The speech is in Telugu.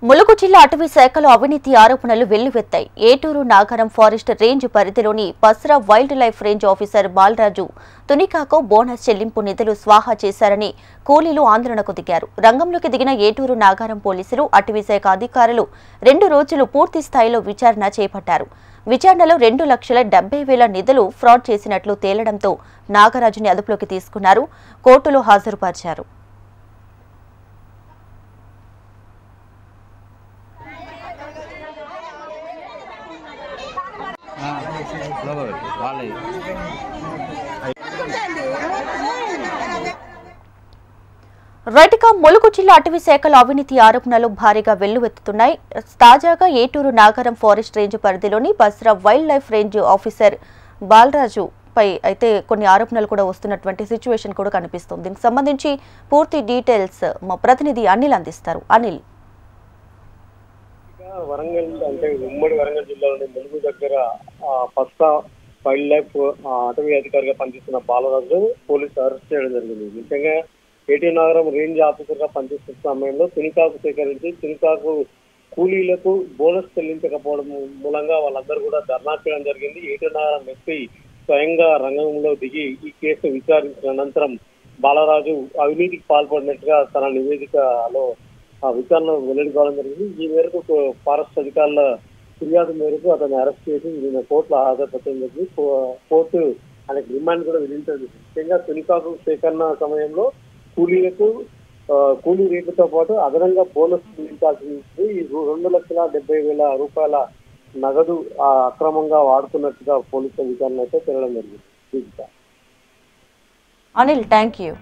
ములుగు జిల్లా అటవీ శాఖలో అవినీతి ఆరోపణలు వెల్లువెత్తాయి. ఏటూరు నాగరం ఫారెస్ట్ రేంజ్ పరిధిలోని Pasra wildlife range officer Balaraju తునికాకు బోనస్ చెల్లింపు నిధులు స్వాహా చేశారని కూలీలు ఆందోళనకు దిగారు. రంగంలోకి దిగిన ఏటూరు నాగరం పోలీసులు, అటవీ శాఖ అధికారులు 2 రోజులు పూర్తి స్థాయిలో విచారణ చేపట్టారు. విచారణలో 2,70,000 నిధులు ఫ్రాడ్ చేసినట్లు తేలడంతో నాగరాజుని అదుపులోకి తీసుకున్నారు. కోర్టులో హాజరుపరిచారు. రైట్గా ములుగు జిల్లా అటవీ శాఖలో అవినీతి ఆరోపణలు భారీగా వెల్లువెత్తుతున్నాయి. తాజాగా ఏటూరు నాగరం ఫారెస్ట్ రేంజ్ పరిధిలోని Pasra wildlife range officer Balaraju పై అయితే కొన్ని ఆరోపణలు కూడా వస్తున్నటువంటి సిచ్యువేషన్ కూడా కనిపిస్తుంది. దీనికి సంబంధించి పూర్తి డీటెయిల్స్ మా ప్రతినిధి అనిల్ అందిస్తారు. అనిల్, వరంగల్ అంటే ఉమ్మడి వరంగల్ జిల్లాలోని ములుగు దగ్గర పస్తా వైల్డ్ లైఫ్ అటవీ అధికారిగా పనిచేస్తున్న బాలరాజు పోలీసు అరెస్ట్ చేయడం జరిగింది. ముఖ్యంగా ఏటూరు నగరం రేంజ్ ఆఫీసర్ గా పనిచేస్తున్న సమయంలో తునికాకు సేకరించి తునికాకు కూలీలకు బోనస్ చెల్లించకపోవడం మూలంగా వాళ్ళందరూ కూడా ధర్నా చేయడం జరిగింది. ఏటూరు నగరం ఎస్పీ స్వయంగా రంగంలో దిగి ఈ కేసు విచారించిన అనంతరం బాలరాజు అవినీతికి పాల్పడినట్టుగా తన నివేదికలో విచారణలో వెల్లడి కావడం జరిగింది. ఈ మేరకు ఫారెస్ట్ అధికారుల ఫిర్యాదు మేరకు అతన్ని అరెస్ట్ చేసి నిన్న కోర్టులో హాజరుపరచడం జరిగింది. కోర్టు ఆయనకు రిమాండ్ కూడా విధించడం. ముఖ్యంగా తునికాకు సేకరణ సమయంలో కూలీలకు కూలీ రేట్లతో పాటు అదనంగా బోనస్ చెల్లించాల్సి ఉంది. 2,70,000 రూపాయల నగదు అక్రమంగా వాడుతున్నట్టుగా పోలీసుల విచారణ అయితే తెలడం జరిగింది. Anil, thank you.